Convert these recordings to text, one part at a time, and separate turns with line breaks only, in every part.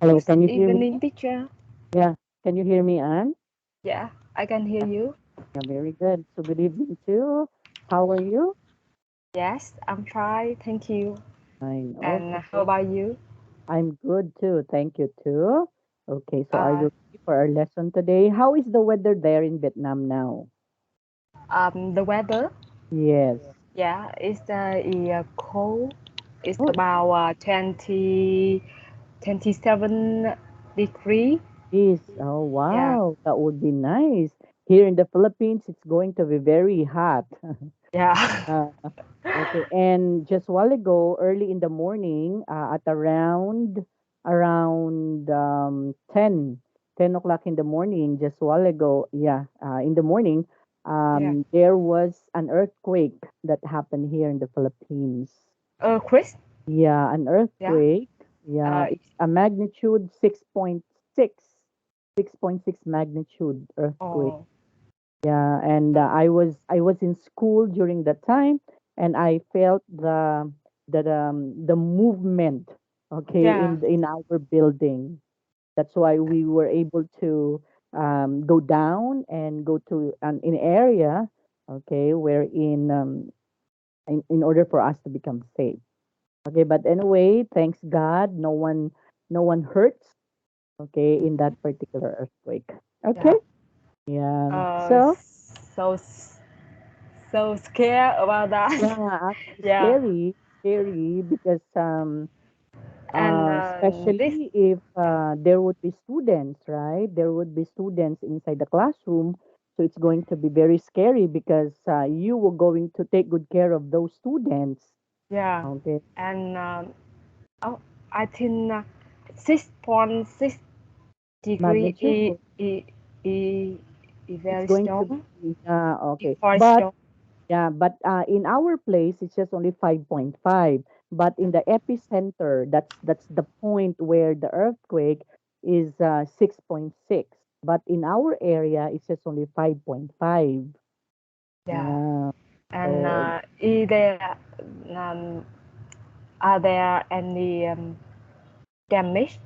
Hello,
Good
can you hear
evening,
me?
teacher.
Yeah, can you hear me, Anne?
Yeah, I can hear
Yeah,
you.
yeah, very good. So good evening too. How are you?
Yes, I'm fine. Thank you.
Fine.
And
Okay.
how about you?
I'm good too. Thank you too. Okay, so are
Uh,
you ready for our lesson today? How is the weather there in Vietnam now?
the weather.
Yes.
Yeah, it's cold. It's
Oh,
about 27 degree.
it is. Oh,
Yeah,
wow. That would be nice. Here in the Philippines, it's going to be very hot.
yeah,
Uh, okay, and just while ago, early in the morning, at around 10 o'clock in the morning, just a while ago, yeah, in the morning,
yeah.
there was an earthquake that happened here in the Philippines.
Chris.
Yeah, an
Yeah.
earthquake. Yeah,
Uh,
it's a magnitude 6.6, 6.6 magnitude earthquake.
oh,
Yeah, and I was in school during that time, and I felt the movement, okay,
yeah,
in our building. That's why we were able to go down and go to an area, okay, where in order for us to become safe. Okay, but anyway, thanks God, no one hurts, okay, in that particular earthquake. Okay,
yeah.
yeah.
Uh,
So
so so scared about that.
yeah, actually
Yeah,
scary because
and this.
especially if there would be students, right? There would be students inside the classroom, so it's going to be very scary because you were going to take good care of those students.
Yeah,
Okay,
and oh, I think 6.6 degree
magnitude.
is
It's
very
going to
strong.
be
It's
okay,
very
but
strong.
yeah, but in our place, it's just only 5.5. But in the epicenter, that's the point where the earthquake is 6.6. But in our area, it's just only 5.5.
Yeah,
Yeah.
and
So
um, are there any damage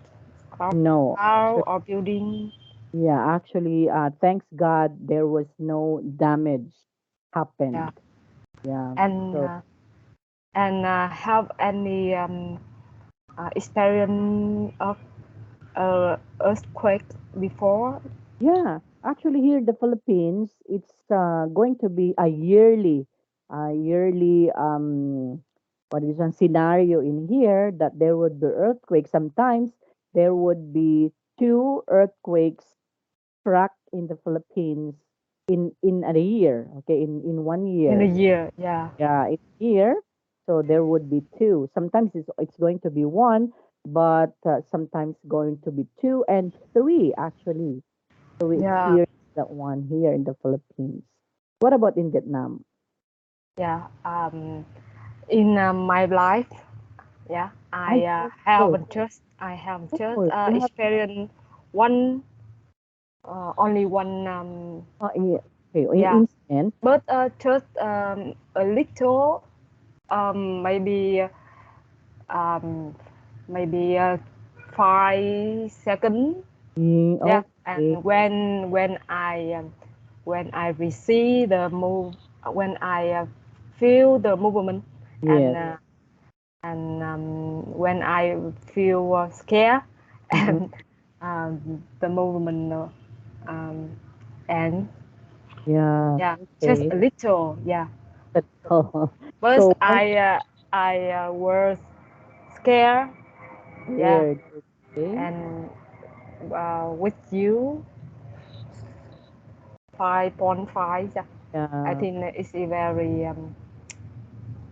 of
no,
house
actually,
or building?
yeah, actually, thanks God, there was no damage
Yeah,
happened. Yeah.
and
So
have any experience of earthquake before?
yeah, actually here in the Philippines, it's going to be a yearly what is one scenario in here that there would be earthquakes. Sometimes there would be two earthquakes struck in the Philippines in a year. Okay, in one
In a
year.
year? Yeah,
Yeah, in here, so there would be two. Sometimes it's going to be one, but sometimes going to be two and three actually. So we
yeah.
experienced that one here in the Philippines. What about in Vietnam?
Yeah, in my life, yeah,
I oh,
I have just
oh, you have
experienced one, only one,
okay,
yeah,
incident.
but just a little, maybe um, maybe 5 seconds, yeah,
Okay,
and when I receive the move, when I feel the movement, and
yes.
when I feel scared,
Mm-hmm.
and the movement um, and
Yeah,
yeah, just
okay.
a little, yeah.
That's all.
First,
So when
I was scared, yeah,
scared, okay.
and with you 5.5, yeah. I
Yeah,
think it's a very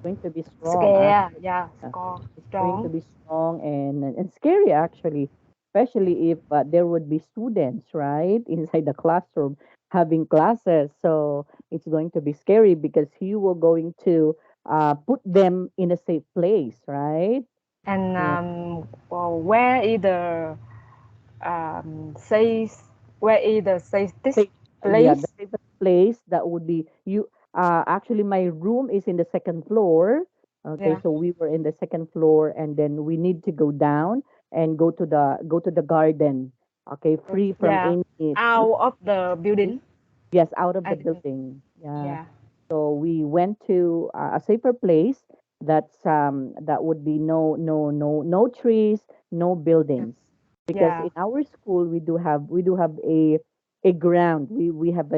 going to be strong
scared,
actually.
yeah,
Yeah. It's going to
strong,
be strong and scary actually, especially if there would be students, right, inside the classroom having classes. So it's going to be scary because you were going to put them in a safe place, right?
and
Yeah.
well, says where either says this
Safe, yeah, the
place.
safest place that would be you. Actually, my room is in the second floor. Okay,
Yeah,
so we were in the second floor, and then we need to go down, and go to the garden. Okay, free from
Yeah.
any
Out of the building,
yes, out of
I
the
think.
building. Yeah.
Yeah.
So we went to a safer place that would be no trees, no
Mm.
buildings. Because
Yeah.
in our school we do have a ground. We have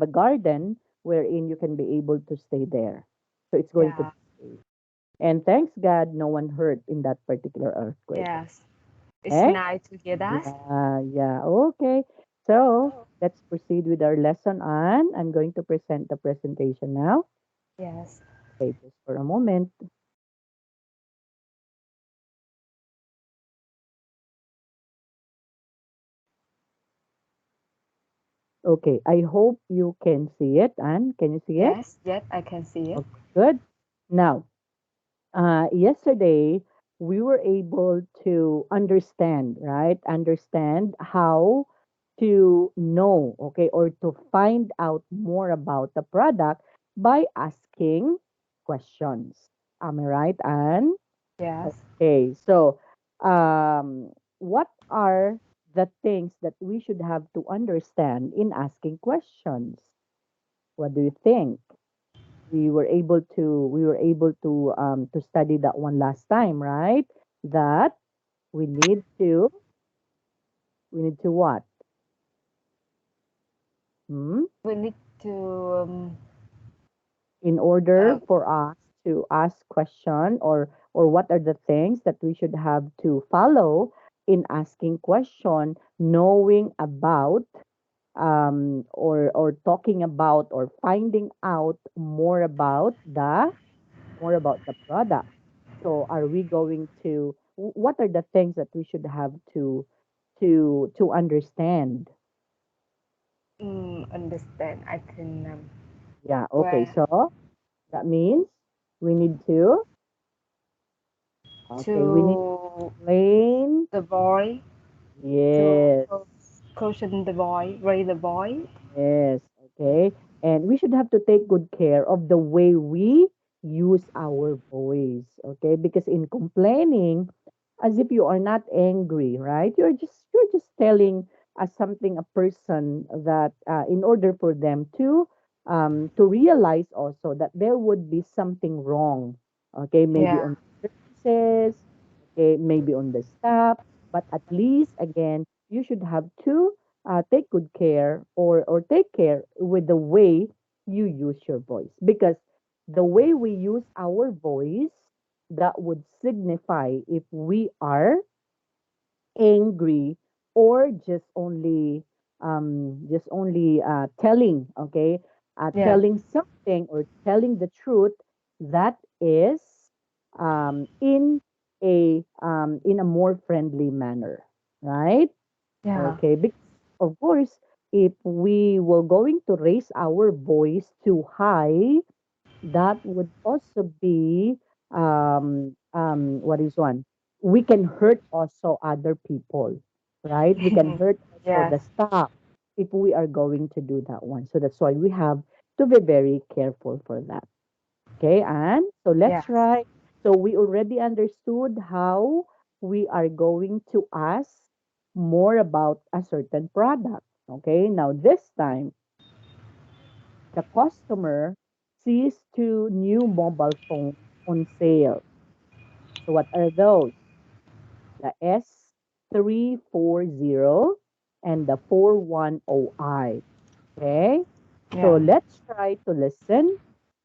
a garden wherein you can be able to stay there. So it's going to
Yeah.
be safe. And thanks God no one hurt in that particular earthquake.
Yes. It's
Okay?
nice to hear that.
Yeah. Okay. So let's proceed with our lesson on. I'm going to present the presentation now.
Yes.
Okay, just for a moment. Okay, I hope you can see it. Anne, can you see it?
Yes. Yes. I can see it.
Okay, good. Now, yesterday we were able to understand, right? Understand how to know, okay, or to find out more about the product by asking questions. Am I right, Anne?
Yes.
Okay, so what are the things that we should have to understand in asking questions? What do you think? We were able to study that one last time, right? That we need to we need to what? Hmm?
We need to
In
uh,
order for us to ask question or what are the things that we should have to follow in asking question, knowing about or talking about or finding out more about the product. So are we going to what are the things that we should have to understand?
understand. I think
Yeah, okay.
where
So that means we need to okay, we need
to
to explain.
the boy to
Yes.
caution the boy, raise the boy.
Yes, okay. And we should have to take good care of the way we use our voice, okay? Because in complaining, as if you are not angry, right? You're just telling something a person that in order for them to realize also that there would be something wrong, okay? Maybe
Yeah.
on the services, okay, maybe on the staff, but at least again, you should have to take good care or take care with the way you use your voice because the way we use our voice that would signify if we are angry or just only telling okay
Yeah.
telling something or telling the truth that is in a more friendly manner, right?
Yeah.
Okay, because of course, if we were going to raise our voice too high, that would also be what is one? We can hurt also other people, right? We can hurt also
Yes.
the staff if we are going to do that one. So that's why we have to be very careful for that. Okay, and so let's
Yes.
try. So we already understood how we are going to ask more about a certain product. Okay, now this time the customer sees two new mobile phones on sale. So what are those? The S340 and the 410i. Okay, so
Yeah.
let's try to listen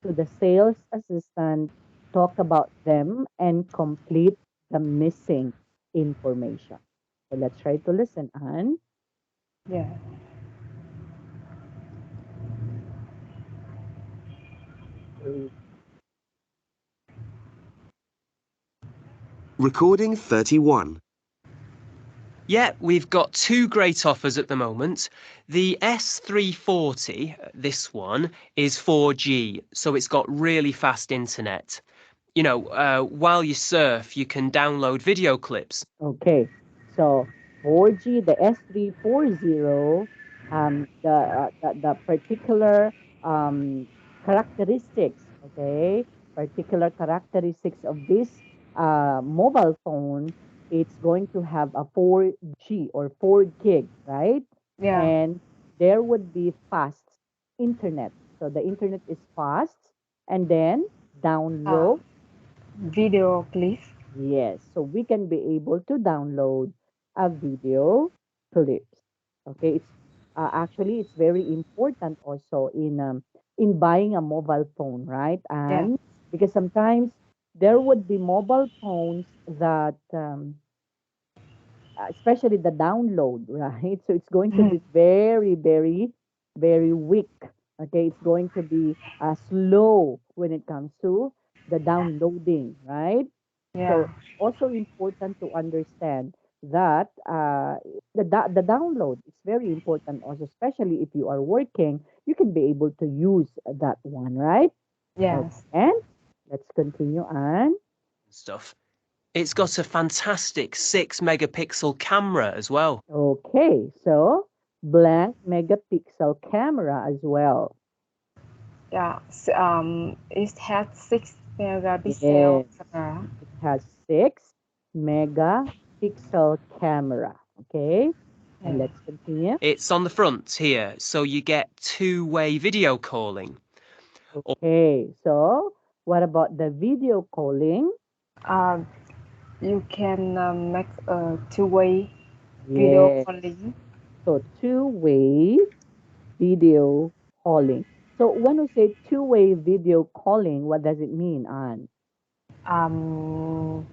to the sales assistant talk about them and complete the missing information. So let's try to listen, Anne.
Yeah.
Recording 31.
Yeah, we've got two great offers at the moment. The S340, this one, is 4G, so it's got really fast internet. While you surf, you can download video clips.
Okay, so 4G, the S340, the particular characteristics, okay, particular characteristics of this mobile phone it's going to have a 4G or 4 gig, right?
Yeah.
And there would be fast internet. So the internet is fast, and then
Uh,
download.
video clip.
Yes, so we can be able to download a video clips. Okay, it's actually it's very important also in buying a mobile phone, right?
Yeah.
And because sometimes there would be mobile phones that especially the download, right? So it's going to
Mhm.
be very, very, very weak. Okay, it's going to be slow when it comes to the downloading, right?
Yeah.
So also important to understand that the download is very important also, especially if you are working, you can be able to use that one, right? Okay,
Yes.
and let's continue on.
Stuff. It's got a fantastic 6 megapixel camera as well.
Okay, so blank megapixel camera as well.
Yeah. It has 6 megapixel
Yes,
camera.
it has 6 megapixel camera. Okay, and
Yeah.
let's continue.
It's on the front here, so you get two-way video calling.
Okay, so what about the video calling?
Uh, you can make a two-way video
Yes,
calling.
so two-way video calling. So when we say two-way video calling, what does it mean, Anne?
Um,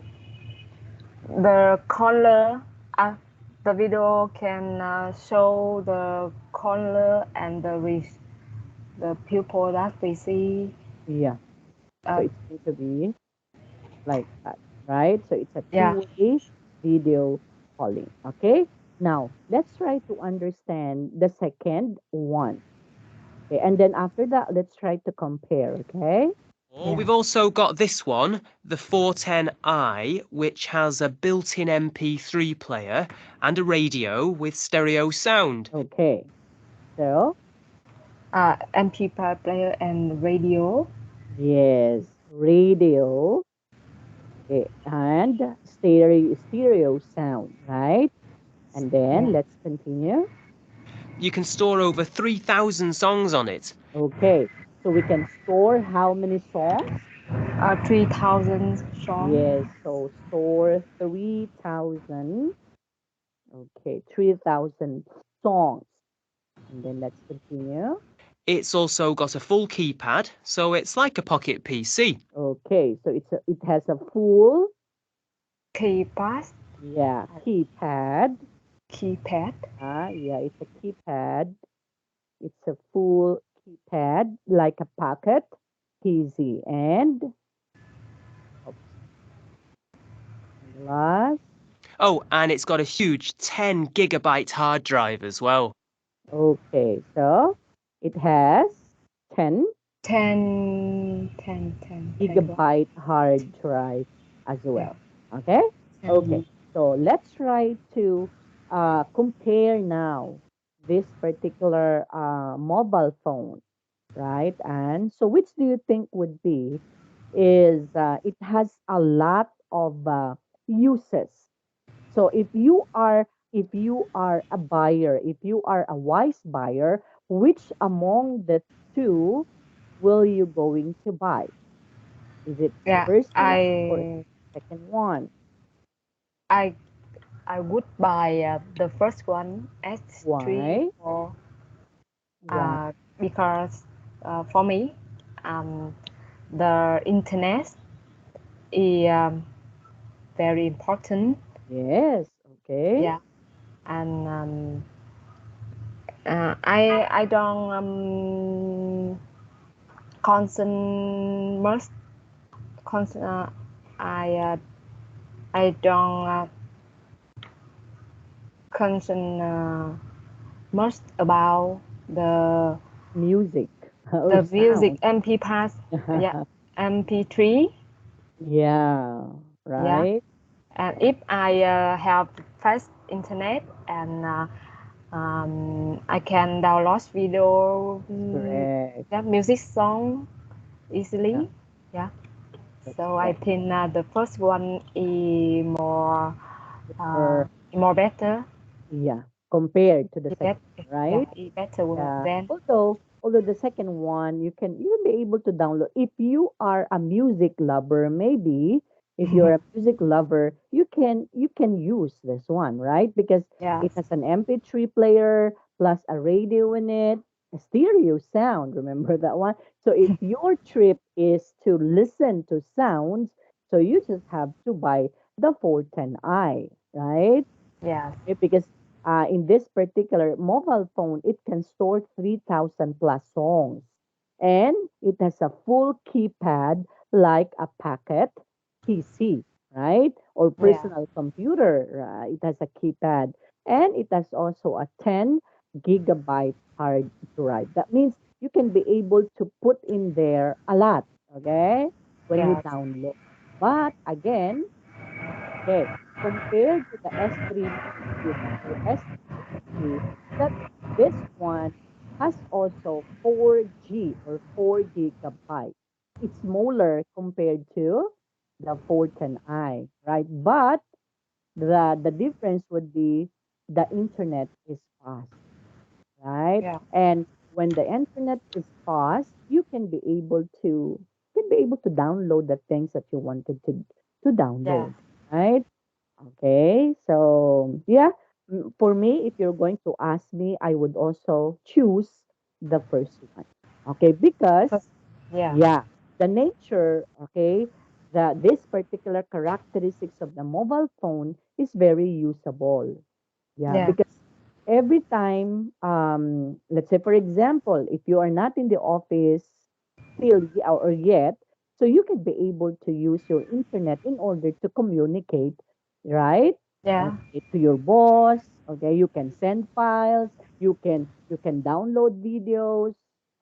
the color, uh, the video can show the color and the people that we see.
Yeah, so
Uh,
it's going to be like that, right? So it's a
yeah.
two-way video calling. Okay. Now let's try to understand the second one. Okay, and then after that, let's try to compare. Okay.
Or
Yeah.
we've also got this one, the 410i, which has a built-in MP3 player and a radio with stereo sound.
Okay. So
MP5 player and radio.
yes, radio, okay, and stereo sound, right? And then
Yeah.
let's continue.
You can store over 3,000 songs on it.
Okay. So we can store how many songs?
3,000 strong.
Yes, so store 3,000. Okay, 3,000 songs. And then let's continue.
It's also got a full keypad, so it's like a pocket PC.
Okay, so it has a full,
Keypad.
yeah, keypad.
Keypad.
Yeah, it's a keypad. It's a full keypad like a pocket PC. Oops, and the last.
Oh, and it's got a huge 10 gigabyte hard drive as well.
Okay, so it has 10
10
gigabyte hard drive as
Yeah.
well. Okay? Okay.
10.
So let's try to compare now this particular mobile phone, right? And so which do you think would be is it has a lot of uses. So if you are a buyer, if you are a wise buyer, which among the two will you going to buy? Is it the
Yeah.
first one or
I
second one?
I I would buy the first one S3
Why?
or
Why?
because for me um, the internet is very important.
Yes. Okay.
Yeah. And I don't concern much concern I I don't concern much about
Music or
the music
sound.
MP3. Yeah, MP3.
Yeah.
Yeah.
Right.
And if I have fast internet and I can download video,
Correct.
yeah, music song
Yeah.
easily. Yeah.
That's
So I
correct.
think the first one is more uh,
Or
more better.
yeah, compared to the
It
second
bet,
one,
yeah,
right?
it better
Yeah.
than.
Although the second one you can be able to download if you are a music lover, maybe if you're a music lover, you can use this one, right? Because
Yes,
it has an MP3 player plus a radio in it, a stereo sound. Remember that one? So if your trip is to listen to sounds, so you just have to buy the 410i, right?
yes,
Because in this particular mobile phone, it can store 3,000 plus songs. And it has a full keypad like a pocket PC, right? Or
yeah,
personal computer. It has a keypad. And it has also a 10 gigabyte hard drive. That means you can be able to put in there a lot, okay, when you
yes,
download. But again, okay, compared to the S350 or S350, that this one has also 4G or 4 gigabyte. It's smaller compared to the 410i, right? But the difference would be the internet is fast, right?
yeah,
And when the internet is fast, you can be able to download the things that you wanted to
yes,
download, right? Okay, so yeah, for me, if you're going to ask me, I would also choose the first one. Okay, because
first, yeah,
yeah, the nature, okay, this particular characteristics of the mobile phone is very usable. Yeah,
yeah,
because every time, let's say for example, if you are not in the office still or yet, so you can be able to use your internet in order to communicate, right?
yeah,
Okay, to your boss. Okay, you can send files, you can download videos.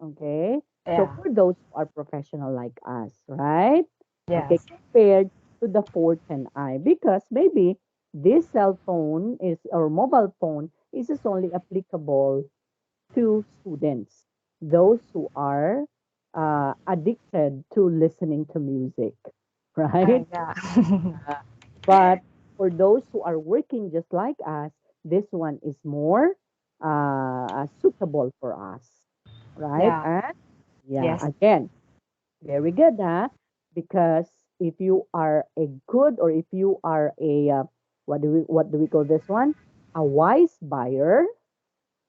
Okay, so
yeah,
for those who are professional like us, right? Okay,
yes,
compared to the 410i, because maybe this cell phone is or mobile phone is just only applicable to students, those who are addicted to listening to music, right?
yeah,
Uh, but for those who are working just like us, this one is more suitable for us, right?
yeah,
And yeah,
yes,
again, very good, huh? Because if you are a good or if you are a what do we call this one? A wise buyer,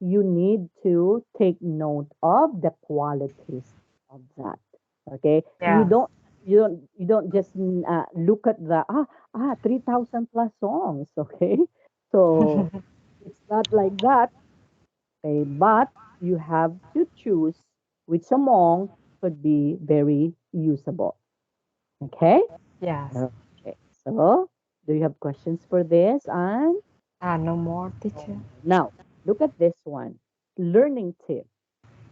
you need to take note of the qualities of that. Okay, you
yeah,
don't you don't just look at the 3,000 plus songs. Okay, so it's not like that. Okay, but you have to choose which song could be very usable. Okay.
yes.
Okay. So, do you have questions for this? And
No more, teacher.
now, look at this one. Learning tip.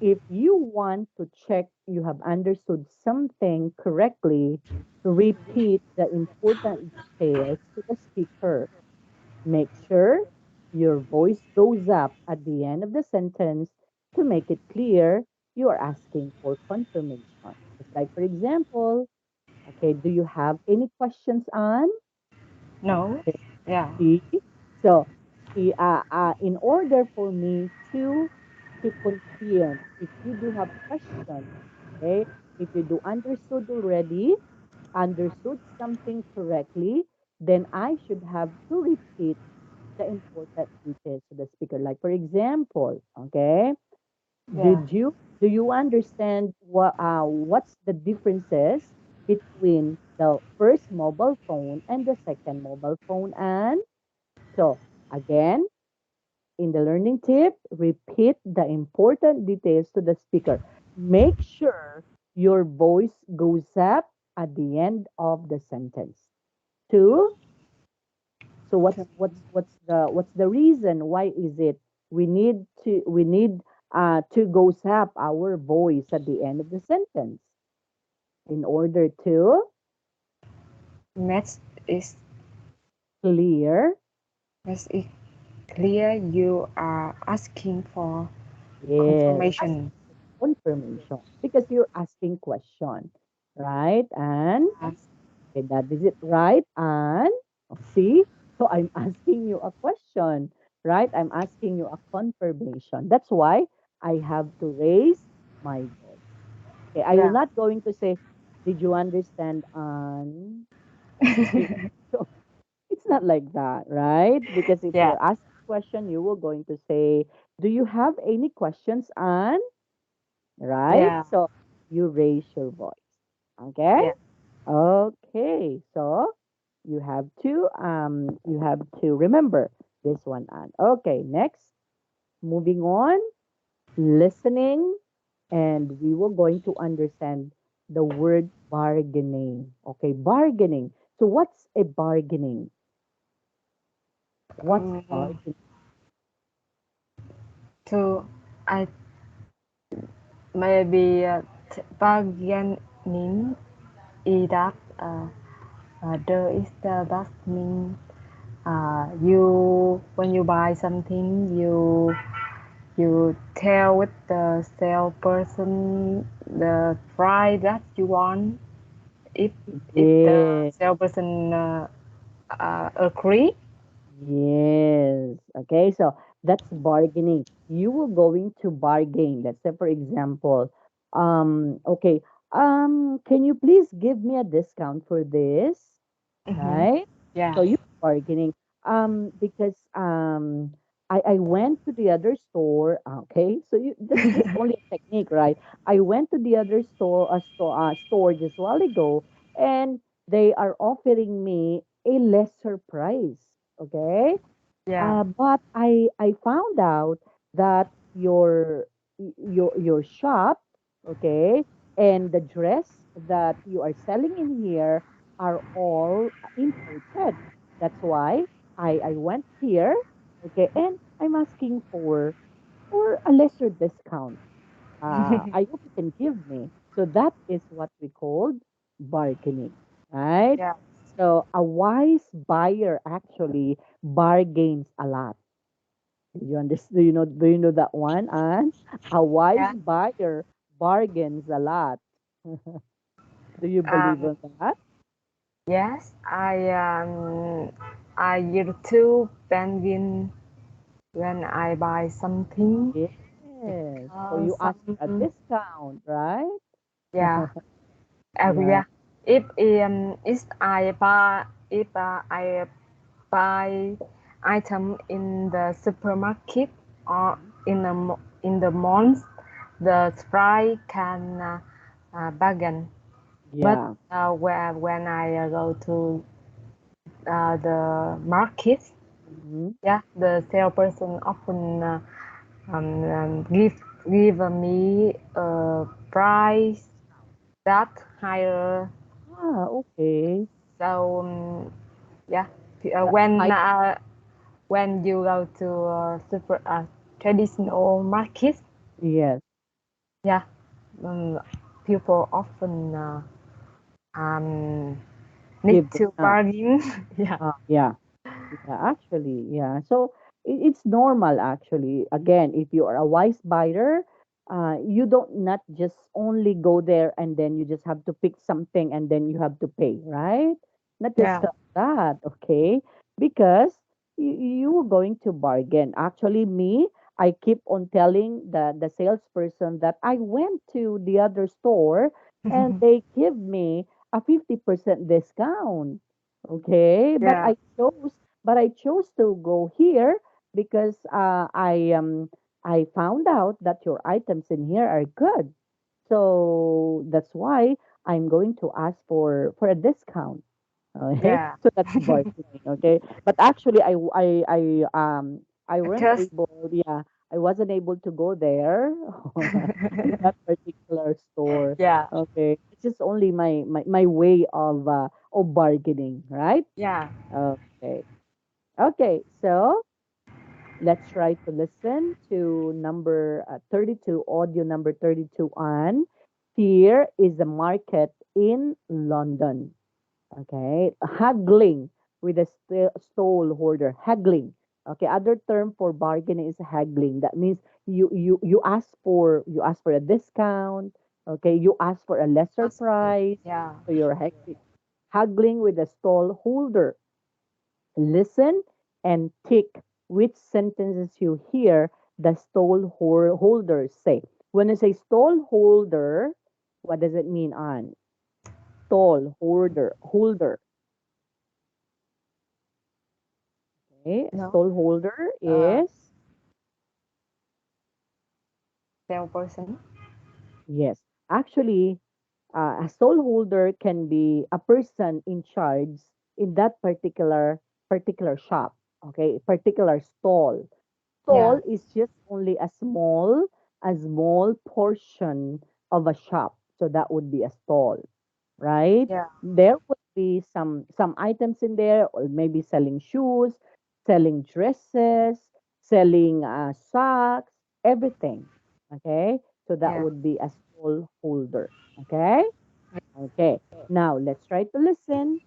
If you want to check you have understood something correctly, repeat the important details to the speaker. Make sure your voice goes up at the end of the sentence to make it clear you are asking for confirmation. Just like, for example, okay, do you have any questions on?
No, yeah,
See? So, in order for me to confirm, if you do have questions, okay, if you do understood already, understood something correctly, then I should have to repeat the important details to the speaker. Like for example, okay,
yeah,
do you understand what's the differences between the first mobile phone and the second mobile phone? And so again, in the learning tip, repeat the important details to the speaker. Make sure your voice goes up at the end of the sentence. Two, so what's the reason? Why is it we need to go up our voice at the end of the sentence in order to
maths is
clear.
maths is clear. You are asking for
Yes,
confirmation.
confirmation because you're asking question, right? And
Yes,
okay, that is it, right? And see. So I'm asking you a question, right? I'm asking you a confirmation. That's why I have to raise my voice. Okay, I will
Yeah.
not going to say, "Did you understand?" On okay, so it's not like that, right? Because if
Yeah.
you're asked a question, you will going to say, "Do you have any questions?" On right?
Yeah.
So you raise your voice. Okay?
Yeah.
Okay. So you have to remember this one on. Okay, next. Moving on, listening, and we will going to understand the word bargaining. Okay, bargaining. So what's a bargaining? What's
Mm,
bargaining?
to I maybe bargaining is that there is the that mean you when you buy something you tell with the salesperson the price that you want if the
Yeah.
salesperson agree.
Yes. Okay. So that's bargaining. You will going to bargain. Let's say, for example, okay, can you please give me a discount for this?
Mm-hmm.
Right?
Yeah.
So you bargaining. Because I went to the other store. Okay, so you that's just only a technique, right? I went to the other store just a while ago, and they are offering me a lesser price. Okay,
Yeah.
but I found out that your shop, okay, and the dress that you are selling in here are all imported. That's why I went here, okay, and I'm asking for a lesser discount. I hope you can give me. So that is what we called bargaining, right?
Yeah.
So a wise buyer actually bargains a lot. Do you understand? Do you know that one? And a wise
Yeah.
buyer bargains a lot. Do you believe
Um,
in that?
yes, I used to penguin when I buy something
Yes. So you ask for a
some
discount, right?
yeah.
Yeah.
Yeah. If I buy item in the supermarket or in the malls, the price can bargain. But
Yeah.
when I go to the market,
Hmm.
yeah, the salesperson often give me a price that higher.
Ah, okay.
So yeah,
That high.
when you go to super traditional market,
Yes.
yeah, um, people often um, need
Give
to
discount.
bargain. Yeah,
Yeah. Yeah, actually, yeah. So it's normal actually. Again, if you are a wise buyer, you don't not just only go there and then you just have to pick something and then you have to pay, right? Not just
yeah,
like that, okay? Because you were going to bargain. Actually, me, I keep on telling the salesperson that I went to the other store and they give me a 50% discount. Okay,
yeah,
but I chose to go here because I found out that your items in here are good. So that's why I'm going to ask for a discount. Okay,
yeah.
so that's bargaining. Okay, but actually, I weren't
Just
able. Yeah, I wasn't able to go there in that particular store.
yeah,
Okay, it's just only my way of bargaining, right?
yeah.
Okay. Okay, so let's try to listen to number 32, audio number 32 on. Here is the market in London. Okay, haggling with a stall holder. Haggling. Okay, other term for bargaining is haggling. That means you ask for a discount. Okay, you ask for a lesser
Just
price.
yeah,
So you're haggling with a stall holder. Listen and tick which sentences you hear the holder say. When I say stall holder, what does it mean on? Stall holder. Okay, a
No.
stall holder
Uh,
is
Salesperson.
yes. Actually, a stall holder can be a person in charge in that particular shop. Okay, particular stall.
Yeah.
Stall is just only a small portion of a shop. So that would be a stall, right?
Yeah.
There would be some items in there, or maybe selling shoes, selling dresses, selling socks, everything. Okay, so that
Yeah.
would be a stall holder. Okay, okay. Now let's try to listen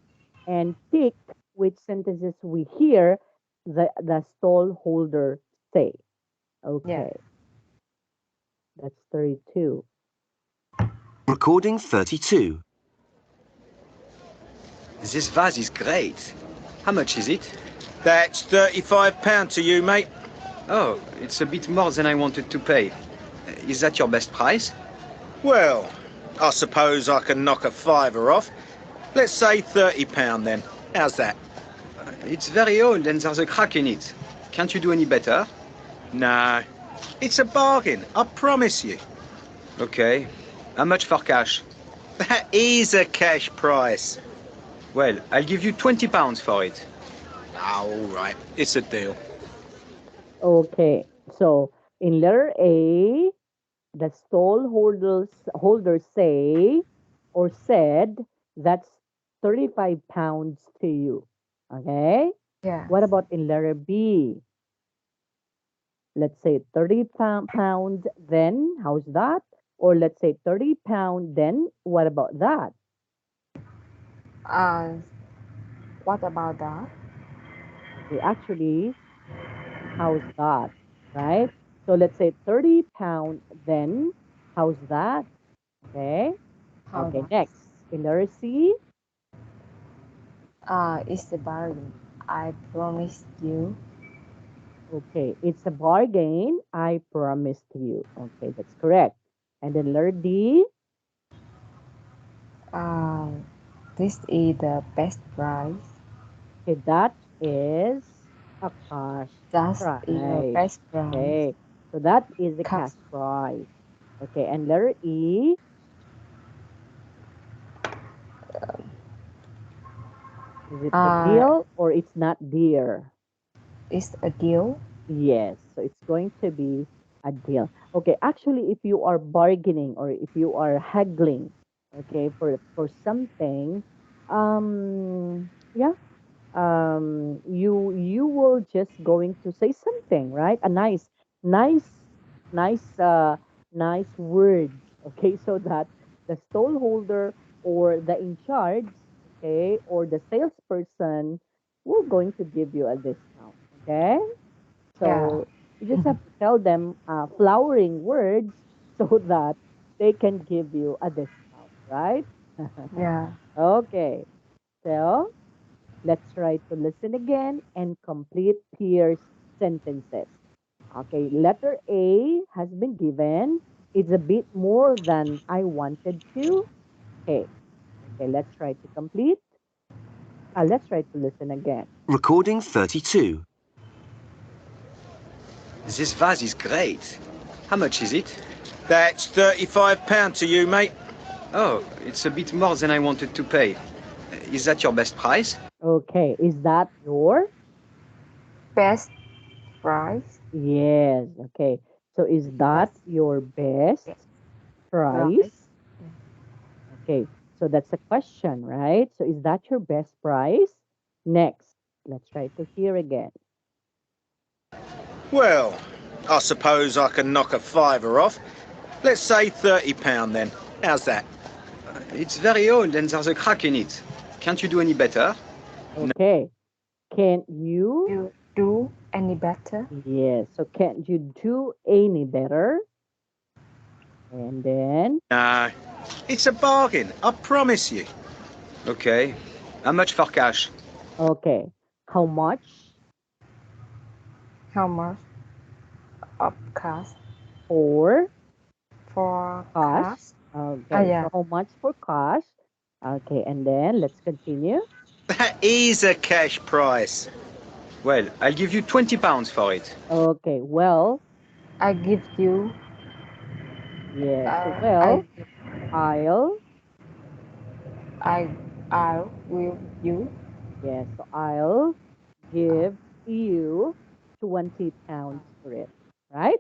and pick which sentences we hear the stall holder say.
Yeah.
Okay, that's 32.
Recording 32.
This vase is great. How much is it?
That's £35 to you, mate.
Oh, it's a bit more than I wanted to pay. Is that your best price?
Well, I suppose I can knock a fiver off. Let's say £30 then. How's that?
It's very old and there's a crack in it. Can't you do any better?
No. It's a bargain, I promise you.
Okay. How much for cash?
That is a cash price.
Well, I'll give you £20 for it.
Oh, all right. It's a deal.
Okay, so in letter A, the stall holders say or said that's 35 pounds to you. Okay,
Yeah.
what about in letter B? Let's say 30 pound, then how's that? Or let's say 30 pound, then what about that?
Uh, what about that?
Okay, actually, how's that? Right? So let's say 30 pound, then how's that? Okay.
How
Okay,
that?
next. In letter C,
It's a bargain. I promise you.
okay, it's a bargain. I promised you. Okay, that's correct. And then letter D,
Uh, this is the best price.
okay, that is a cash
That is the
price.
best price.
Okay, so that is the
Cash.
cash price. Okay, and letter E, is it a
Uh,
deal or it's not dear?
it's a deal.
Yes, so it's going to be a deal. Okay, actually, if you are bargaining or if you are haggling, okay, for something, yeah, you will just going to say something, right? A nice, nice, nice words, okay, so that the stallholder or the in charge, okay, or the salesperson will going to give you a discount, okay?
Yeah.
So you just have to tell them flowering words so that they can give you a discount, right?
Yeah.
Okay, so let's try to listen again and complete Pierre's sentences. Okay, letter A has been given. It's a bit more than I wanted to. Okay, okay, let's try to complete. Let's try to listen again.
Recording 32.
This vase is great. How much is it?
That's £35 to you, mate.
Oh, it's a bit more than I wanted to pay. Is that your best price?
Okay, is that your?
Best price.
Yes, okay. So is that
Best
your best
price.
price? Okay, so that's a question, right? So is that your best price? Next, let's try to hear again.
Well, I suppose I can knock a fiver off. Let's say £30 then. How's that?
It's very old and there's a crack in it. Can't you do any better?
Okay, can you?
You do any better?
Yes, so can't you do any better? And then,
No. It's a bargain, I promise you.
Okay. How much for cash?
okay, How much
How much of cost
for
for
cost?
cost?
Okay,
Yeah.
so how much for cost? Okay, and then let's continue.
That is a cash price.
Well, I'll give you £20 for it.
Okay, well,
I give you.
yes,
I
well, I'll,
I I will you.
yes, so I'll give you 20 pounds for it, right?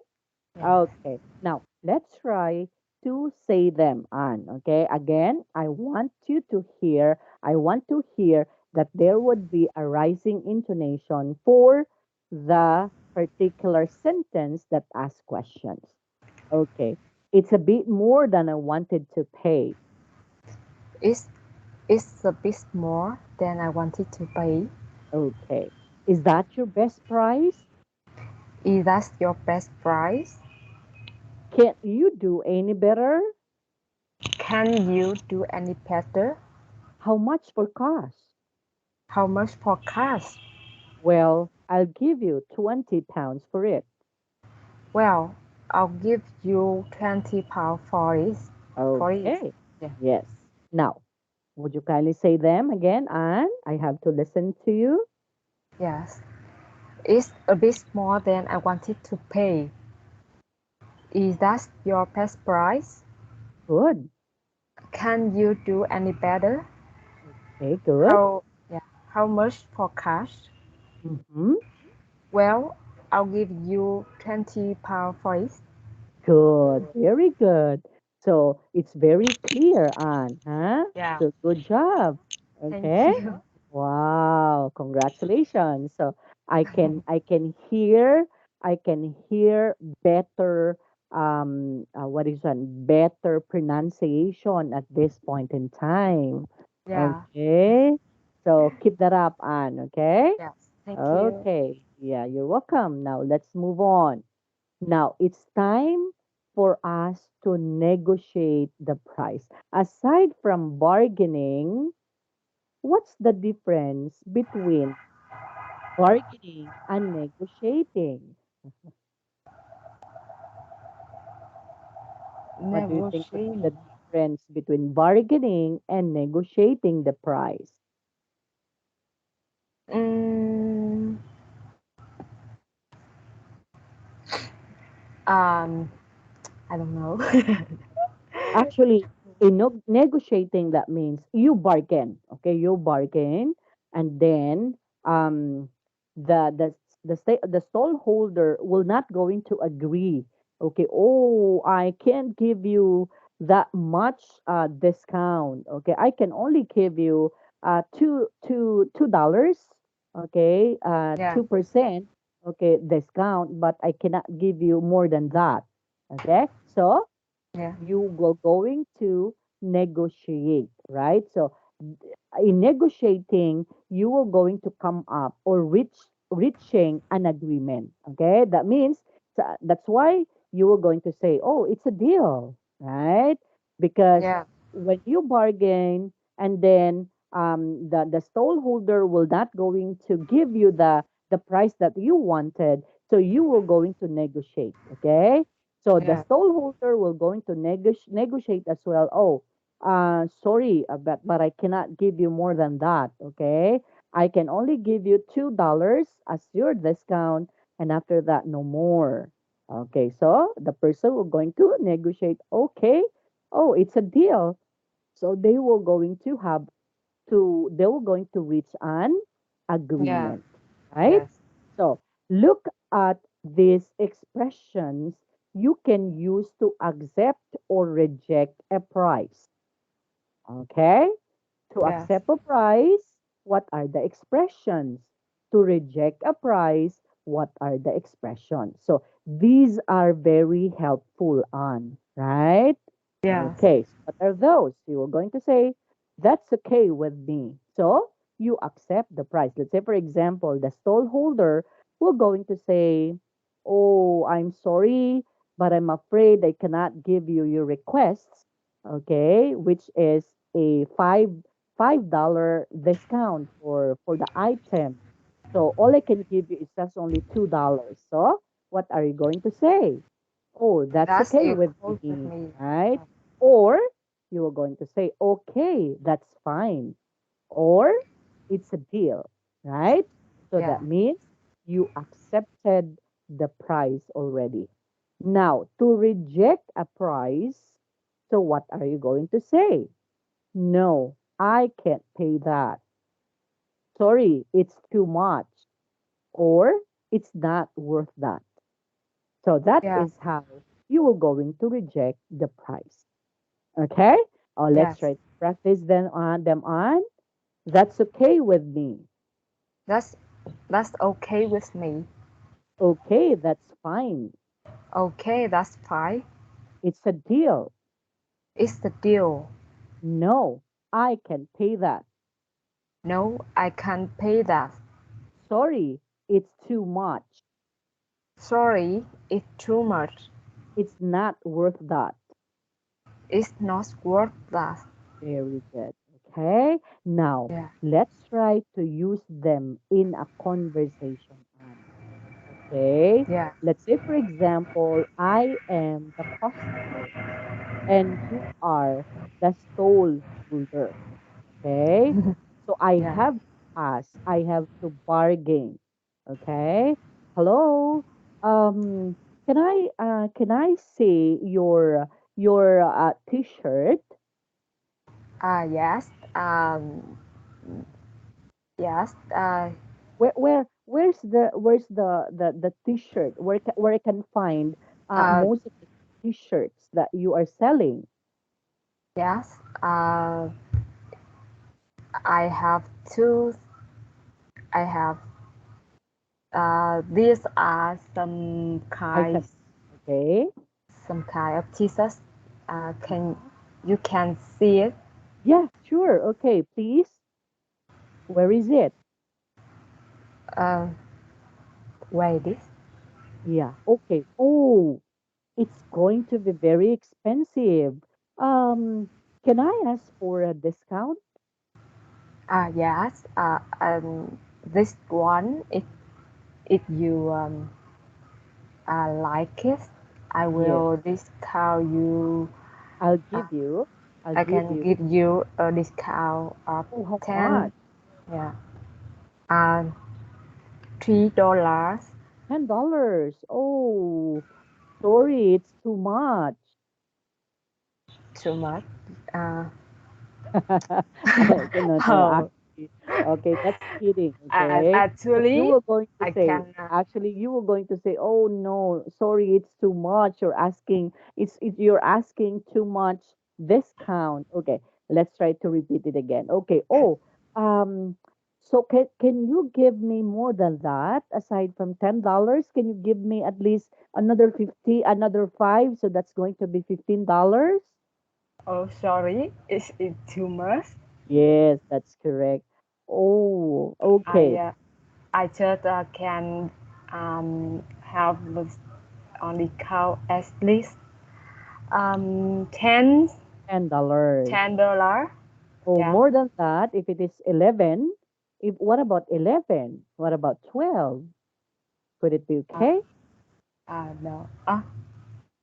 Yeah.
Okay, now let's try to say them on. Okay, again, I want to hear that there would be a rising intonation for the particular sentence that asks questions. Okay, it's a bit more than I wanted to pay.
It's it's a bit more than I wanted to pay.
Okay, is that your best price?
Is that your best price?
Can't you do any better?
Can you do any better?
How much for cost?
How much for cash?
Well, I'll give you 20 pounds for it.
Well, I'll give you £20 for it. For it.
Okay.
Yeah.
Yes. Now, would you kindly say them again? And I have to listen to you.
Yes. It's a bit more than I wanted to pay. Is that your best price?
Good.
Can you do any better?
Okay, good.
How yeah. How much for cash?
Mm-hmm.
Well, I'll give you £20 for it.
Good. Very good. So it's very clear, Anne, huh?
Yeah.
So good job.
Thank
Okay.
you.
Wow, congratulations. So I can hear better what is that? Better pronunciation at this point in time.
Yeah.
Okay. So keep that up, Anne, okay?
Yes. Thank you.
Okay. Yeah, you're welcome. Now let's move on. Now it's time for us to negotiate the price. Aside from bargaining, what's the difference between bargaining and negotiating? What do you think would be the
Negotiating.
difference between bargaining and negotiating the price?
Mm, um, I don't know.
Actually, in negotiating, that means you bargain. Okay, you bargain, and then um, the the the stall holder will not going to agree. Okay, oh, I can't give you that much discount. Okay, I can only give you $2. Okay,
Yeah.
2%. Okay, discount, but I cannot give you more than that. Okay, so
Yeah.
you will going to negotiate, right? So in negotiating, you will going to come up or reaching an agreement. Okay, that means that's why you were going to say, "Oh, it's a deal," right? Because
Yeah.
when you bargain and then the stallholder will not going to give you the price that you wanted, so you will going to negotiate. Okay, so the
Yeah.
stallholder will going to negotiate as well. Oh, sorry, but I cannot give you more than that. Okay, I can only give you $2 as your discount, and after that, no more. Okay, so the person will going to negotiate. Okay, oh, it's a deal. So they will going to reach an
Yeah.
agreement, right?
Yes.
So look at these expressions you can use to accept or reject a price. Okay? To
Yes.
accept a price, what are the expressions? To reject a price, what are the expressions? So these are very helpful on, right?
Yes.
Okay, so what are those? You are going to say, that's okay with me. So you accept the price. Let's say, for example, the stall holder will going to say, oh, I'm sorry, but I'm afraid I cannot give you your requests, okay, which is a $5 discount for the item. So all I can give you is just only $2. So what are you going to say? Oh, that's
That's
okay with
equal with
me,
me.
right? Or you are going to say, okay, that's fine. Or it's a deal, right? So
Yeah.
that means you accepted the price already. Now, to reject a price, so what are you going to say? No, I can't pay that. Sorry, it's too much. Or it's not worth that. So that
Yeah.
is how you are going to reject the price. Okay? Let's
Yes.
try to practice them on. That's okay with me.
That's that's okay with me.
Okay, that's fine.
Okay, that's fine.
It's a deal.
It's the deal.
No, I can pay that.
No, I can't pay that.
Sorry, it's too much.
Sorry, it's too much.
It's not worth that.
It's not worth that.
Very good. Okay. Now,
Yeah.
let's try to use them in a conversation. Okay.
Yeah.
Let's say, for example, I am the customer and you are the stall holder. Okay. So I
Yeah.
have to ask, I have to bargain. Okay. Hello. Um, can I see your t-shirt?
Yes. Yes.
Where's the t-shirt? Where I can find
Uh,
most of the t-shirts that you are selling?
yes. I have two. I have. These are
I can. Okay.
some kind of t-shirts. Can you can see it?
Yeah, sure. Okay, please. Where is it?
Uh, wait this.
Yeah. Okay. Oh, it's going to be very expensive. Um, can I ask for a discount?
Yes. This one. If you like it, I
Yes.
will discount you.
I'll
Uh,
give you. I'll
I
give
can
you.
give you a discount of
Oh, how much?
10. Yeah. Uh, $3.
$10. Oh, sorry, it's too much.
Too much. Uh,
Okay, no, no,
oh,
actually, okay, that's kidding, okay? So you
actually,
were going to
I
say,
can.
actually, you were going to say, oh no, sorry, it's too much. You're asking too much discount. Okay, let's try to repeat it again. Okay. Oh, um, so can you give me more than that? Aside from $10, can you give me at least another 50, another five? So that's going to be $15.
Oh, sorry. Is it too much?
Yes, that's correct. Oh,
I
okay.
uh, I just can have only count at least 10
$10.
$10.
Oh,
Yeah.
more than that, if it is 11, if what about 11? What about 12? Would it be
Uh,
okay?
no.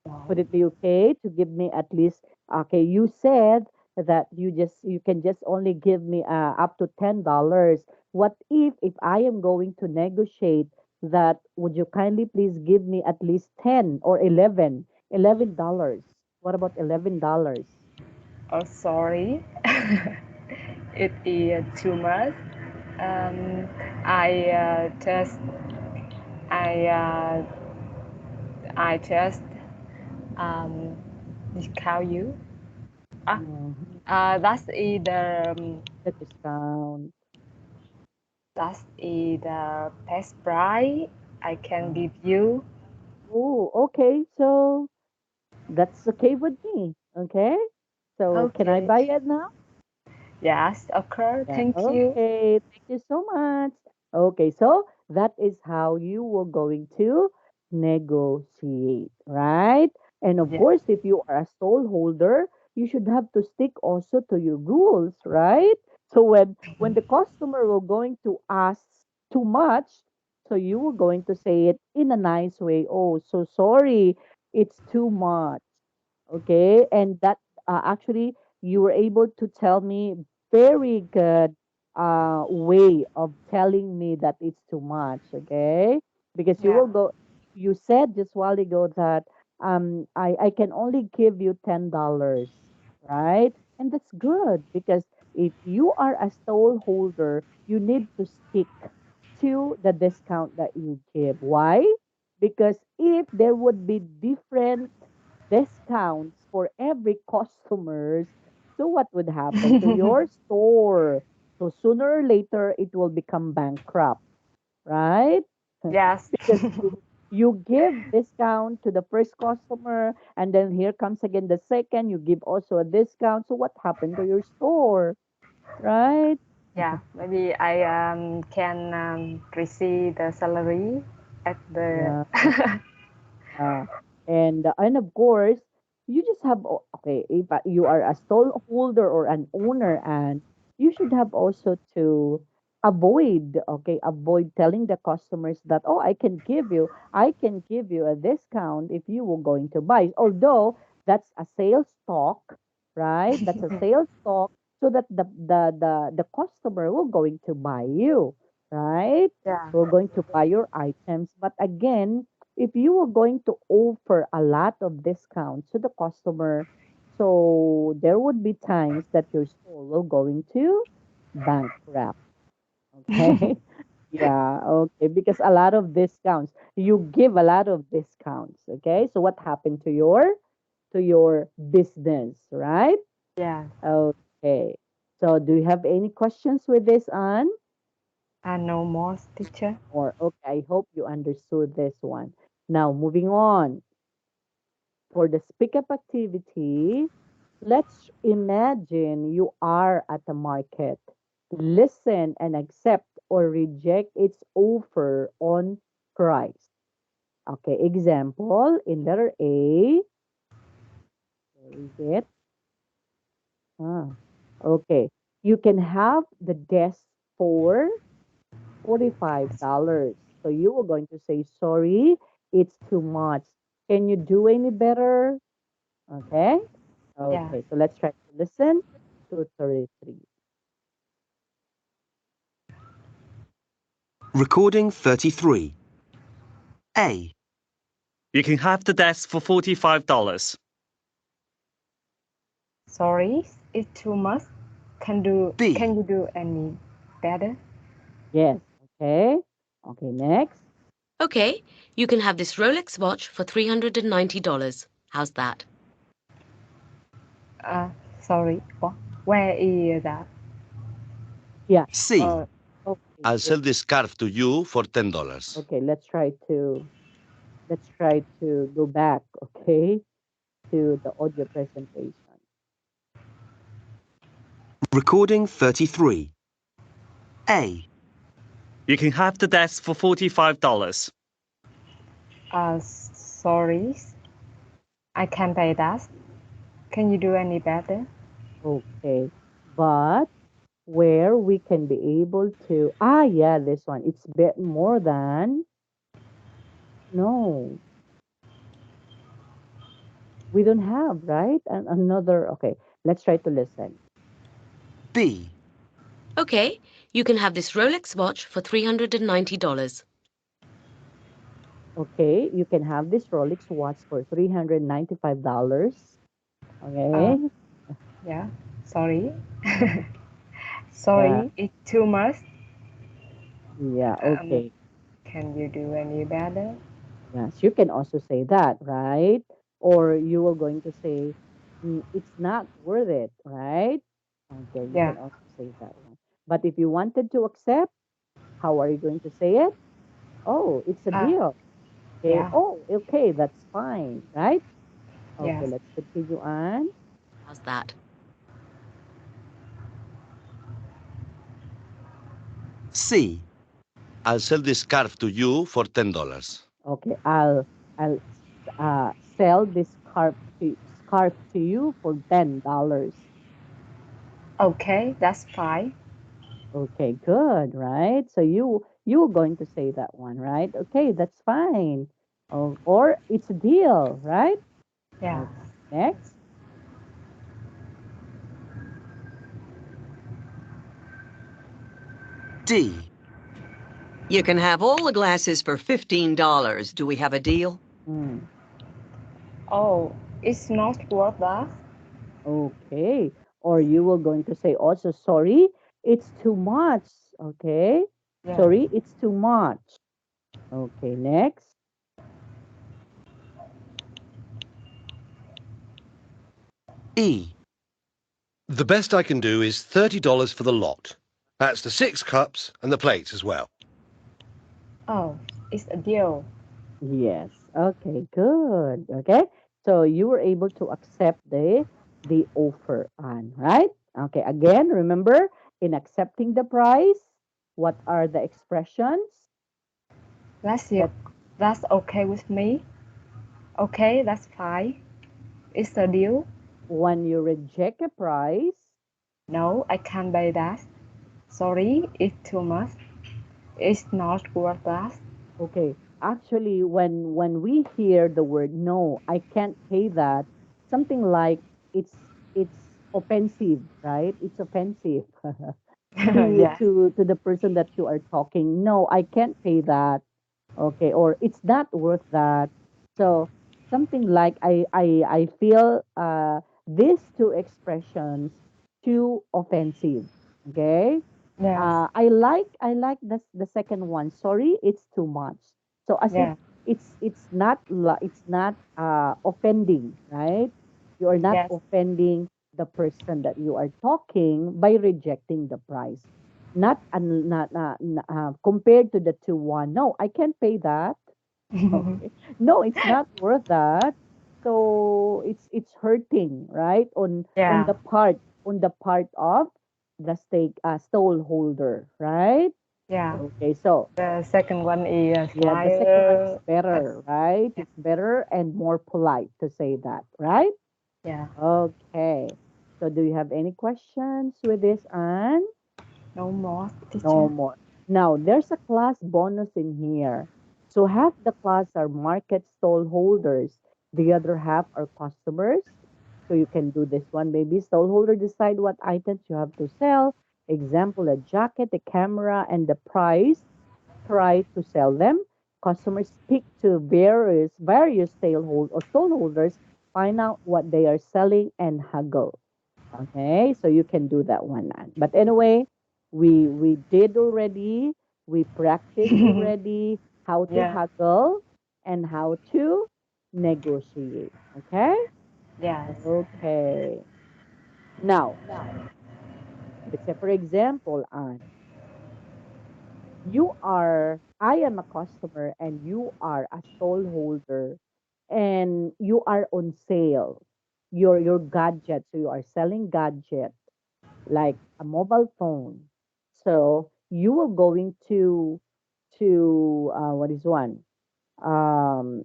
No.
Would it be okay to give me at least, okay, you said that you can just only give me up to $10. What if I am going to negotiate that, would you kindly please give me at least 10 or 11? $11. What about $11?
Oh, sorry. It is too much. Um, I just I I just um, discount you. Ah,
Mhm.
that's either
The discount.
the best price I can
Uh,
give you.
oh, okay. So that's okay with me. Okay. So can I
Okay.
buy it now?
Yes, okay.
Yeah.
Thank you.
Okay. Thank you so much. Okay. So that is how you were going to negotiate, right? And of
Yeah.
course, if you are a stall holder, you should have to stick also to your rules, right? So when the customer will going to ask too much. So you were going to say it in a nice way. Oh, so sorry, it's too much. Okay, and that actually you were able to tell me very good way of telling me that it's too much. Okay, because you
Yeah.
will go. You said just while ago that I can only give you $10, right? And that's good because if you are a stall holder, you need to stick to the discount that you give. Why? Because if there would be different discounts for every customers, so what would happen to your store? So sooner or later it will become bankrupt, right?
Yes.
Because you give discount to the first customer and then here comes again the second, you give also a discount. So what happened to your store, right?
Yeah, maybe I can receive the salary at the
Yeah. And of course, you just have okay. If you are a stall holder or an owner, and you should have also to avoid telling the customers that oh, I can give you a discount if you were going to buy. Although that's a sales talk, right? That's a sales talk, so that the customer will going to buy you, right?
yeah.
We're going to buy your items, but again if you were going to offer a lot of discounts to the customer, so there would be times that your store will going to bankrupt. Okay. Yeah. Okay. Because a lot of discounts, you give a lot of discounts. Okay. So what happened to your business, right?
Yeah.
Okay. So do you have any questions with this, Anne?
No more, teacher.
Or okay, I hope you understood this one. Now moving on. For the speak up activity, let's imagine you are at the market. Listen and accept or reject its offer on price. Okay, example in letter A, where is it? Ah, okay. You can have the desk for $45. So you were going to say, sorry, it's too much. Can you do any better? Okay.
Yeah.
Okay, so let's try to listen to 33.
Recording 33. A.
You can have the desk for $45.
Sorry, it's too much. Can
B.
you do any better?
Yes, okay. Okay, next.
Okay, you can have this Rolex watch for $390. How's that?
Sorry. What? Where is that?
Yeah.
C.
Okay.
I'll sell this scarf to you for $10.
Okay, let's try to go back, okay, to the audio presentation.
Recording 33. A.
You can have the desk for $45.
Sorry, I can't pay that. Can you do any better?
Okay. But where we can be able to yeah, this one. It's bit more than no. We don't have, right? And another okay, let's try to listen.
B.
Okay, you can have this Rolex watch for $390.
Okay, you can have this Rolex watch for $395. Okay.
Yeah. Sorry.
Yeah.
Sorry, it's too much.
Yeah,
Um,
okay.
can you do any better?
Yes, you can also say that, right? Or you are going to say, it's not worth it, right? Okay, you
Yeah.
can also say that one. But if you wanted to accept, how are you going to say it? Oh, it's a deal. Okay.
Yeah.
Oh, okay, that's fine, right? Okay,
Yes.
let's continue on.
How's that?
C.
I'll sell this scarf to you for $10.
Okay, I'll sell this scarf to you for $10.
Okay, that's fine.
Okay, good, right? So You're going to say that one, right? Okay, that's fine. Oh, or it's a deal, right?
Yeah.
Okay, next.
D.
You can have all the glasses for $15. Do we have a deal?
Hmm.
Oh, it's not worth that.
Okay. Or you were going to say also, sorry, it's too much. Okay.
Yeah.
Sorry, it's too much. Okay, next.
E.
The best I can do is $30 for the lot. That's the 6 cups and the plates as well.
Oh, it's a deal.
Yes. Okay, good. Okay. So you were able to accept the offer on, right? Okay, again, remember in accepting the price, what are the expressions?
That's it. That's okay with me. Okay, that's fine. It's a deal.
When you reject a price,
No, I can't buy that. Sorry, it's too much. It's not worth that.
okay, actually when we hear the word no, I can't pay that, something like it's offensive, right? It's offensive to
Yeah.
to the person that you are talking. No, I can't pay that. Okay, or it's not worth that. So something like I feel these two expressions too offensive. Okay.
Yes.
I like the second one. Sorry, it's too much. So as if
Yeah.
it's not offending, right? You are not
Yes.
offending the person that you are talking by rejecting the price. Not compared to the two one. No, I can't pay that. Okay. No, it's not worth that. So it's hurting, right? On
Yeah.
the part of the stall holder, right?
Yeah.
Okay, so
The second one is
yeah, the second one is
flyer.
better, right?
Yeah.
It's better and more polite to say that, right?
Yeah.
Okay. So do you have any questions with this, Anne?
No more,
No
teacher.
more. Now, there's a class bonus in here. So half the class are market stall holders. The other half are customers. So you can do this one. Maybe stallholder decide what items you have to sell. Example, a jacket, a camera, and the price. Try to sell them. Customers speak to various stallholders, find out what they are selling and haggle. Okay, so you can do that one. Nan. But anyway, we did already. We practiced already how to
Yeah.
haggle and how to negotiate. Okay.
Yes.
Okay. Now, let's say for example, Anne, I am a customer and you are a stall holder and you are on sale. Your gadget, so you are selling gadget like a mobile phone. So you are going to what is one um,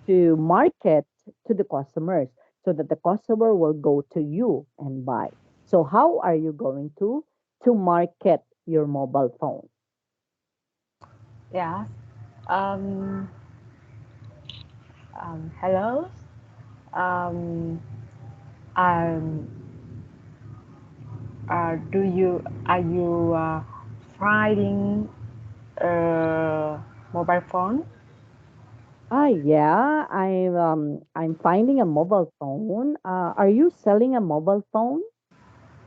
to market to the customers so that the customer will go to you and buy. So how are you going to market your mobile phone?
Yes. Um. Hello. Um. Um. Do you are you finding a mobile phone?
Yeah, I'm finding a mobile phone. Are you selling a mobile phone?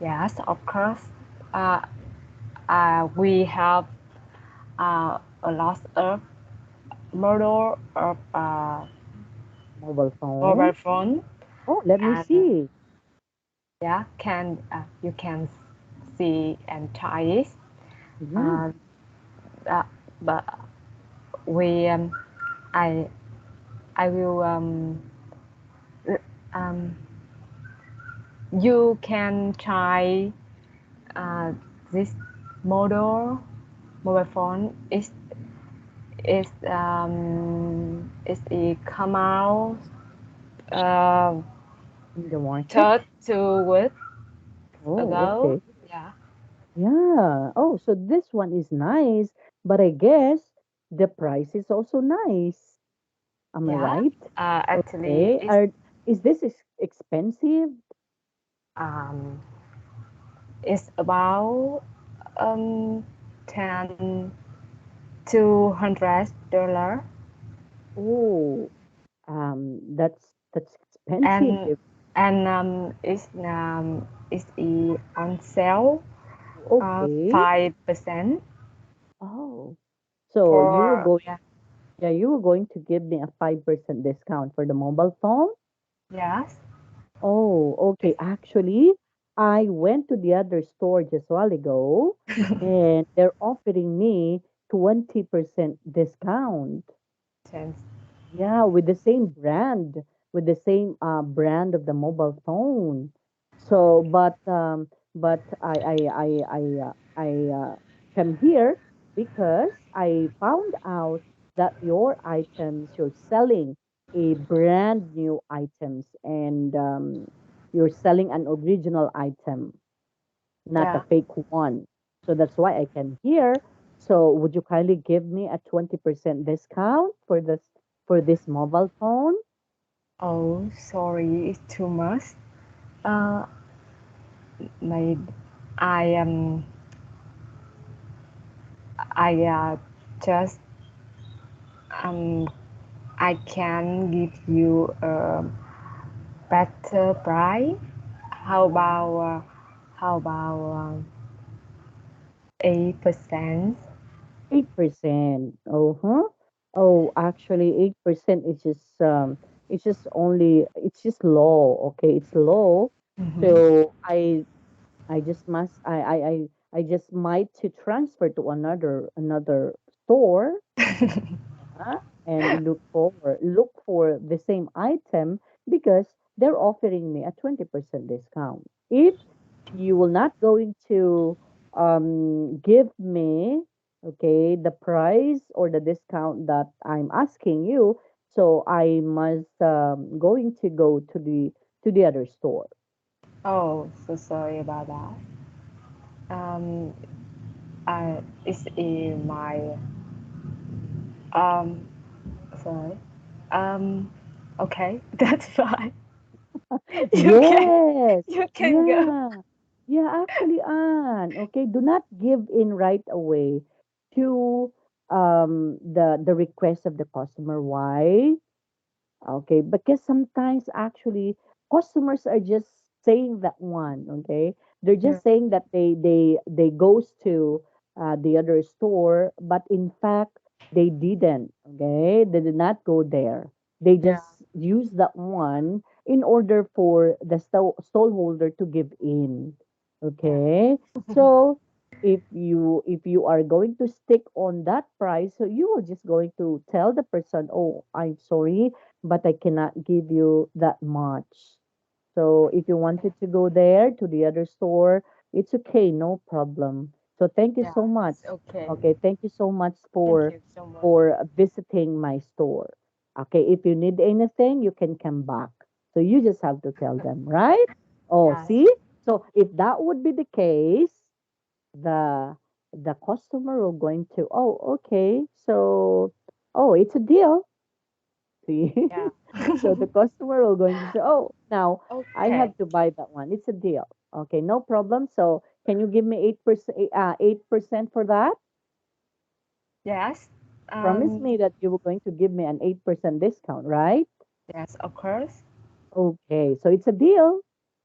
Yes, of course. Uh. We have a lot of model of
Mobile phone?
mobile phone,
Oh, let me
and
see.
yeah, can you can see and try it.
Yeah.
Uh, uh, but we I I will um, you can try uh, this model mobile phone is it come out uh,
In the market?
2 weeks
Oh,
ago.
okay.
Yeah.
Yeah. Oh, so this one is nice. but I guess the price is also nice. Am I
Yeah.
right?
Actually,
Okay. Is this expensive?
um, it's about 10 to $100,
Oh, that's expensive.
and it's on sale
Okay.
5%
Oh, so you were
for,
going,
yeah.
yeah, you were going to give me a 5% discount for the mobile phone?
Yes.
Oh, okay. Actually, I went to the other store just a while ago and they're offering me 20% discount.
Thanks.
Yeah, with the same brand, with the same brand of the mobile phone. So, but I come here because I found out that your items you're selling a brand new items and you're selling an original item, not a
Yeah.
fake one. So that's why I came here. So would you kindly give me a 20% discount for this mobile phone?
Oh, sorry, it's too much. Uh, my, I I just um, I can give you a better price. How about uh, how about 8%?
8%. Uh-huh. Oh, actually 8% is just it's just low. Okay, it's low.
Mm-hmm.
So I just must I just might to transfer to another store and look for the same item because they're offering me a 20% discount. If you will not going to give me okay the price or the discount that I'm asking you, so I must going to go to the other store.
Oh, so sorry about that. Um, it's in my um, sorry. Um, okay, that's fine. You can
Yes.
you can go.
Yeah. Yeah, actually, Anne. Okay, do not give in right away to the request of the customer. Why? Okay, because sometimes actually customers are just saying that one. Okay, they're
Yeah.
just saying that they goes to the other store, but in fact they didn't. Okay, they did not go there. They
Yeah.
just use that one in order for the stall holder to give in.
Yeah.
Okay, so if you are going to stick on that price, so you are just going to tell the person, oh, I'm sorry, but I cannot give you that much. So if you wanted to go there to the other store, it's okay, no problem. So thank you
Yeah,
so much.
it's okay.
Okay, thank you so much
Thank you so much.
for visiting my store. Okay, if you need anything, you can come back. So you just have to tell them, right? Oh,
Yes.
see? So if that would be the case, the the customer will going to, oh, okay, so oh, it's a deal. See?
Yeah.
So the customer will going to say, "Oh, now I
Okay.
have to buy that one. It's a deal." Okay, no problem. So can you give me 8%, 8% for that?
Yes.
Promise
Um.
me that you were going to give me an 8% discount, right?
Yes, of course.
Okay, so it's a deal.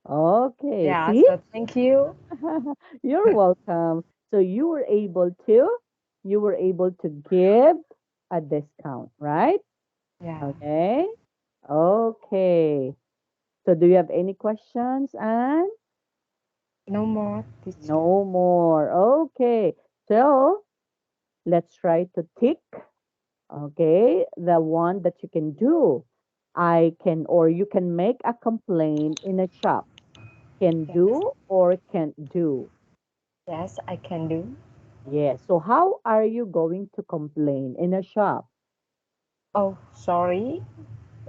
Okay,
Yeah.
see?
So thank you.
You're welcome. So you were able to give a discount, right?
Yeah.
Okay. Okay. So do you have any questions, Anne?
No more teacher.
No more. Okay. So let's try to tick. Okay. The one that you can do. I can, or you can make a complaint in a shop. Can
Yes.
do or can't do.
Yes, I can do.
Yes. So how are you going to complain in a shop?
Oh, sorry.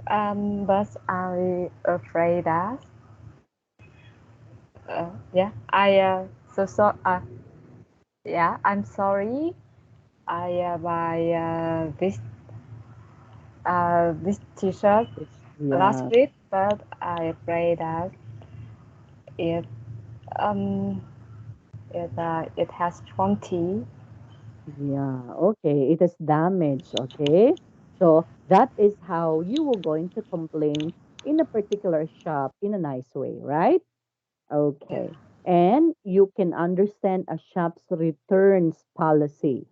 But I afraid that. Yeah. I so so. Yeah. I'm sorry. I buy this t-shirt last
Yeah,
week, but I afraid that it um it has 20.
yeah. Okay, it is damaged. Okay, so that is how you were going to complain in a particular shop in a nice way, right?
Yeah.
Okay, and you can understand a shop's returns policy.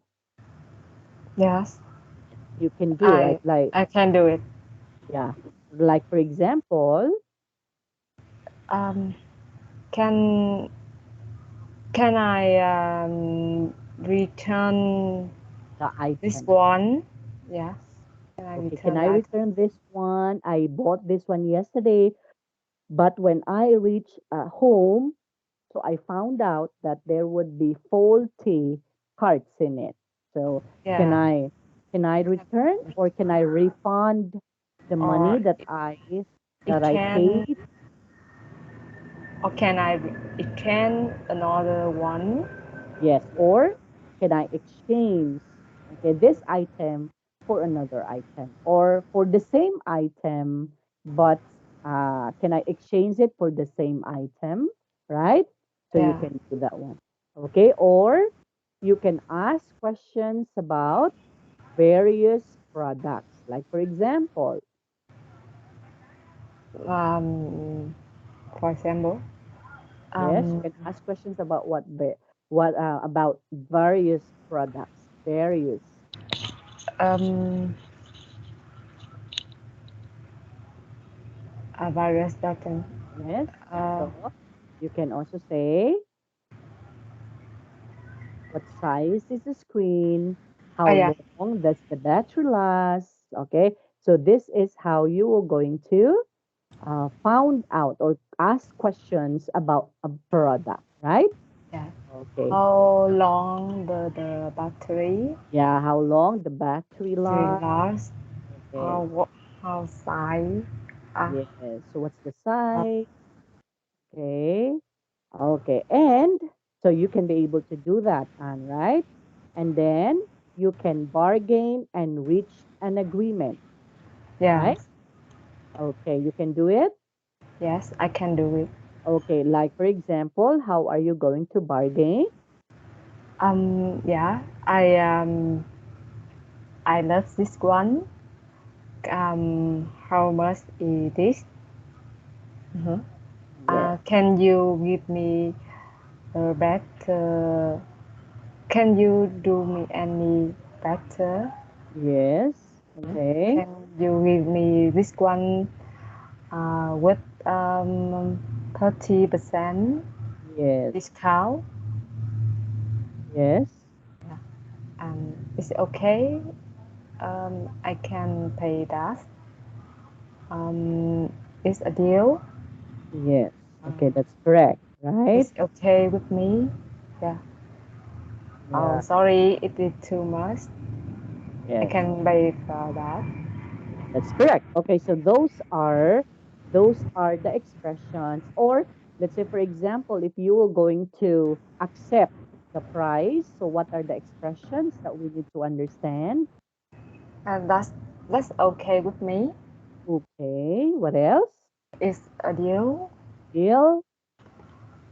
Yes,
You can do it, like
I can do it.
yeah, like for example,
Um, can can I return
the
this
item.
one? Yes. Can I
Okay, can
return
I
that?
return this one? I bought this one yesterday, but when I reached home, so I found out that there would be faulty parts in it. So can
Yeah.
I can I return or can I refund the money
Or
that
it
I
can
paid?
or can I return another one?
Yes, or can I exchange okay this item for another item or for the same item, but can I exchange it for the same item, right? So you
Yeah.
can do that one. Okay, or you can ask questions about various products. Like for example,
Um, for example,
yes, you
um,
can ask questions about what about various products, various.
um, various button.
Yes.
Uh,
So you can also say what size is the screen,
oh
how
yeah,
long does the battery last. Okay. So this is how you are going to found out or ask questions about a product, right?
yeah.
Okay.
How long the battery
Yeah. How long the battery
will
lasts.
last?
Okay.
What? How size? Uh,
Yes. So what's the
uh,
size? Okay. Okay. And so you can be able to do that, Anne, right? And then you can bargain and reach an agreement, right?
yes,
Okay, you can do it.
yes, I can do it.
Okay, like for example, how are you going to bargain?
Yeah, I love this one. How much is this? Mhm.
Yes,
Can you give me a better? Can you do me any better?
yes. Okay,
Can you give me this one with 30%
yes,
discount?
yes,
Is it okay? I can pay that. Is a deal.
yes. Okay, that's correct, right?
Is okay with me? Yeah. Oh,
Yeah,
sorry, it is too much. I
yes,
can pay for that.
that's correct. Okay, so those are the expressions, or let's say, for example, if you were going to accept the price, so what are the expressions that we need to understand?
And that's okay with me.
Okay, what else?
It's a deal.
Deal?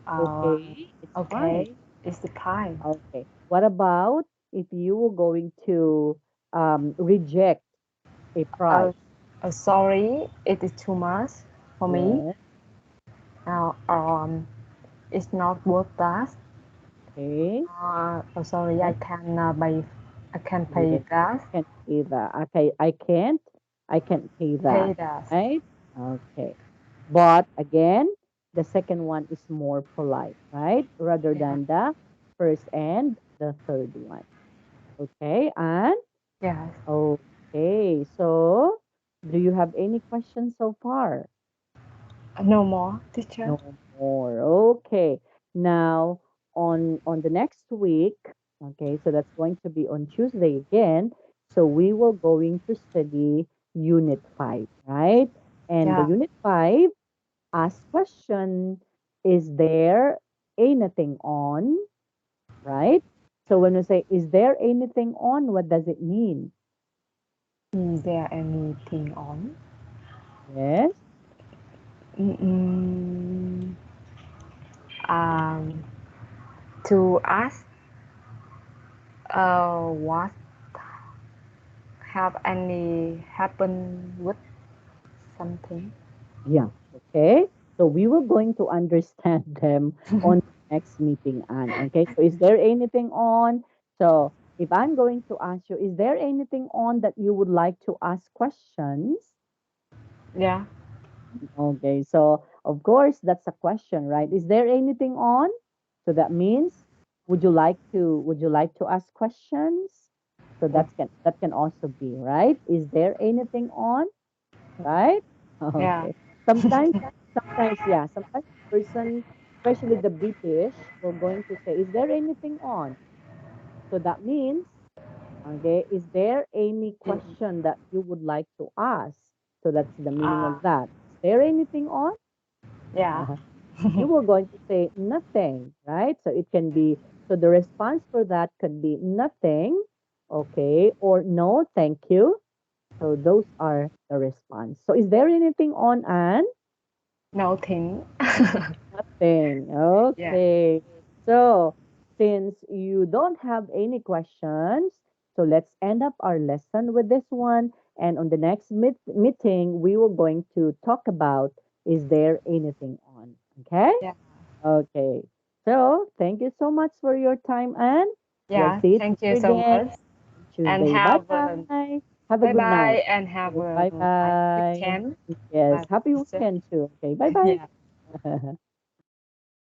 Uh,
Okay, it's fine.
okay. It's the kind.
Okay. What about if you were going to reject a
Uh,
price?
sorry, it is too much for me.
Yes.
Now, it's not worth that.
Okay.
Sorry,
Yes.
I can pay
Yes.
that.
I can't pay that. Okay. I can't pay that.
Pay that.
Right? Okay. But again, the second one is more polite, right? Rather
Yeah.
than the first and the third one. Okay. And
Yes.
okay. So do you have any questions so far?
No more, teacher.
No more. Okay. Now on the next week, okay, so that's going to be on Tuesday again. So we will going to study unit 5, right? And the
Yeah.
unit 5 ask question, is there anything on, right? So when we say, is there anything on, what does it mean?
Is there anything on?
Yes.
Mm, um, to ask what have any happened with something.
Yeah. Okay. So we were going to understand them on the next meeting, Anne. Okay. So is there anything on? So if I'm going to ask you, is there anything on that you would like to ask questions?
Yeah.
Okay. So of course that's a question, right? Is there anything on? So that means would you like to ask questions? So that can also be, right? Is there anything on? Right?
Yeah.
Okay. Sometimes, yeah, sometimes person, especially the British, will going to say, "Is there anything on?" So that means, okay, is there any question that you would like to ask? So that's the meaning
Uh,
of that. Is there anything on?
yeah.
You were going to say nothing, right? So it can be, so the response for that could be nothing, okay, or no, thank you. So those are the response. So is there anything on, Anne?
Nothing.
Nothing.
Yeah.
Okay. So since you don't have any questions, so let's end up our lesson with this one. And on the next meeting, we were going to talk about, is there anything on? Okay?
Yeah.
Okay. So thank you so much for your time, Anne. We'll
Yeah.
see
Thank
you
you so
again
much. And
Tuesday. Bye
have a
bye. Have a
bye
good night.
bye and have
Okay,
a
bye
nice
bye.
weekend.
Yes,
Bye.
happy
Teacher.
weekend too. Okay, bye bye.
Yeah.